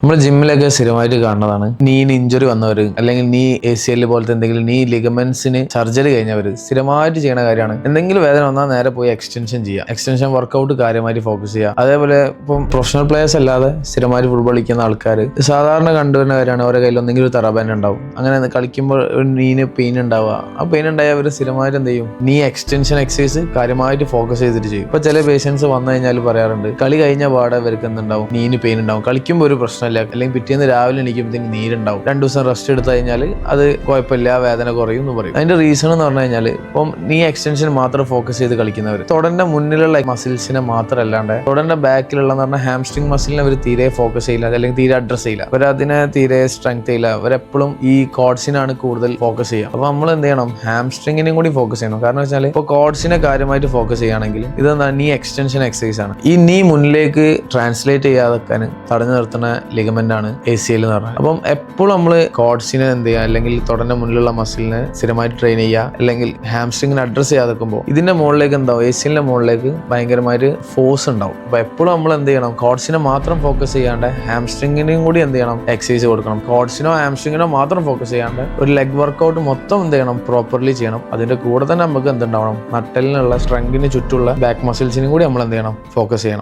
നമ്മൾ ജിമ്മിലൊക്കെ സ്ഥിരമായിട്ട് കാണുന്നതാണ് നീന് ഇഞ്ചുറി വന്നവർ അല്ലെങ്കിൽ നീ ACL പോലത്തെ എന്തെങ്കിലും നീ ലിഗമെന്റ്സിന് സർജറി കഴിഞ്ഞവർ സ്ഥിരമായിട്ട് ചെയ്യുന്ന കാര്യമാണ്. എന്തെങ്കിലും വേദന വന്നാൽ നേരെ പോയി എക്സ്റ്റൻഷൻ ചെയ്യുക, എക്സ്റ്റൻഷൻ വർക്കൗട്ട് കാര്യമായിട്ട് ഫോക്കസ് ചെയ്യുക. അതേപോലെ ഇപ്പം പ്രൊഫഷണൽ പ്ലേയേഴ്സ് അല്ലാതെ സ്ഥിരമായിട്ട് ഫുട്ബോൾ കളിക്കുന്ന ആൾക്കാർ സാധാരണ കണ്ടുവരുന്ന കാര്യമാണ് അവരുടെ കയ്യിൽ ഒന്നെങ്കിലും ഒരു തെറാബാൻഡ് ഉണ്ടാവും. അങ്ങനെ കളിക്കുമ്പോൾ ഒരു നീന് പെയിൻ ഉണ്ടാവുക, ആ പെയിൻ ഉണ്ടായ അവർ സ്ഥിരമായിട്ട് എന്ത് ചെയ്യും, നീ എക്സ്റ്റൻഷൻ എക്സസൈസ് കാര്യമായിട്ട് ഫോക്കസ് ചെയ്തിട്ട് ചെയ്യും. ഇപ്പൊ ചില പേഷ്യൻസ് വന്നു കഴിഞ്ഞാൽ പറയാറുണ്ട് കളി കഴിഞ്ഞ പാടെ അവർക്ക് എന്തുണ്ടാവും, നീന് പെയിൻ ഉണ്ടാവും, കളിക്കുമ്പോൾ ഒരു പ്രശ്നം അല്ലെങ്കിൽ പിറ്റേന്ന് രാവിലെ എണീക്കുമ്പോഴത്തേക്ക് നീരുണ്ടാവും. 2 ദിവസം റെസ്റ്റ് എടുത്തു കഴിഞ്ഞാൽ അത് കുഴപ്പമില്ല, വേദന കുറയും എന്ന് പറയും. അതിന്റെ റീസൺ എന്ന് പറഞ്ഞു കഴിഞ്ഞാൽ ഇപ്പം നീ എക്സ്റ്റൻഷൻ മാത്രം ഫോക്കസ് ചെയ്ത് കളിക്കുന്നവർ തുടന്റെ മുന്നിലുള്ള മസിൽസിനെ മാത്രമല്ലാണ്ട് തുടന്റെ ബാക്കിലുള്ള പറഞ്ഞാൽ ഹാംസ്ട്രിങ് മസിലിനെ അവർ തീരെ ഫോക്കസ് ചെയ്യില്ല, അല്ലെങ്കിൽ തീരെ അഡ്രസ് ചെയ്യില്ല. അവരതിനെ തീരെ സ്ട്രെങ്ത് ചെയ്യില്ല. അവരെപ്പോഴും ഈ കോഡ്സിനാണ് കൂടുതൽ ഫോക്കസ് ചെയ്യുക. അപ്പൊ നമ്മൾ എന്ത് ചെയ്യണം, ഹാംസ്ട്രിങ്ങിനെയും കൂടി ഫോക്കസ് ചെയ്യണം. കാരണം വെച്ചാൽ ഇപ്പോൾ കോഡ്സിനെ കാര്യമായിട്ട് ഫോക്കസ് ചെയ്യുകയാണെങ്കിൽ ഇതെന്താ, നീ എക്സ്റ്റൻഷൻ എക്സസൈസ് ആണ്. ഈ നീ മുന്നിലേക്ക് ട്രാൻസ്ലേറ്റ് ചെയ്യാതെ തടഞ്ഞു നിർത്തുന്ന ലിഗമെന്റ് ആണ് ACL എന്ന് പറഞ്ഞത്. അപ്പം എപ്പോഴും നമ്മൾ കോഡ്സിനെ എന്ത് ചെയ്യുക, അല്ലെങ്കിൽ തുടന്റെ മുന്നിലുള്ള മസിലിനെ സ്ഥിരമായിട്ട് ട്രെയിൻ ചെയ്യുക, അല്ലെങ്കിൽ ഹാംസ്ട്രിങ്ങിനെ അഡ്രസ് ചെയ്യാതെക്കുമ്പോൾ ഇതിന്റെ മുകളിലേക്ക് എന്താവും, ACLന്റെ മുകളിലേക്ക് ഭയങ്കരമായിട്ട് ഫോഴ്സ് ഉണ്ടാവും. അപ്പൊ എപ്പോഴും നമ്മൾ എന്ത് ചെയ്യണം, കോഡ്സിനെ മാത്രം ഫോക്കസ് ചെയ്യാണ്ട് ഹാംസ്ട്രിങ്ങിനെയും കൂടി എന്ത് ചെയ്യണം, എക്സസൈസ് കൊടുക്കണം. കോഡ്സിനോ ഹാംസ്ട്രിങ്ങിനോ മാത്രം ഫോക്കസ് ചെയ്യാണ്ട് ഒരു ലെഗ് വർക്കൗട്ട് മൊത്തം എന്ത് ചെയ്യണം, പ്രോപ്പർലി ചെയ്യണം. അതിന്റെ കൂടെ തന്നെ നമുക്ക് എന്തുണ്ടാവണം, നട്ടലിനുള്ള സ്ട്രെങ്തിന് ചുറ്റുള്ള ബാക്ക് മസിൽസിനും കൂടി നമ്മൾ എന്ത് ചെയ്യണം, ഫോക്കസ് ചെയ്യണം.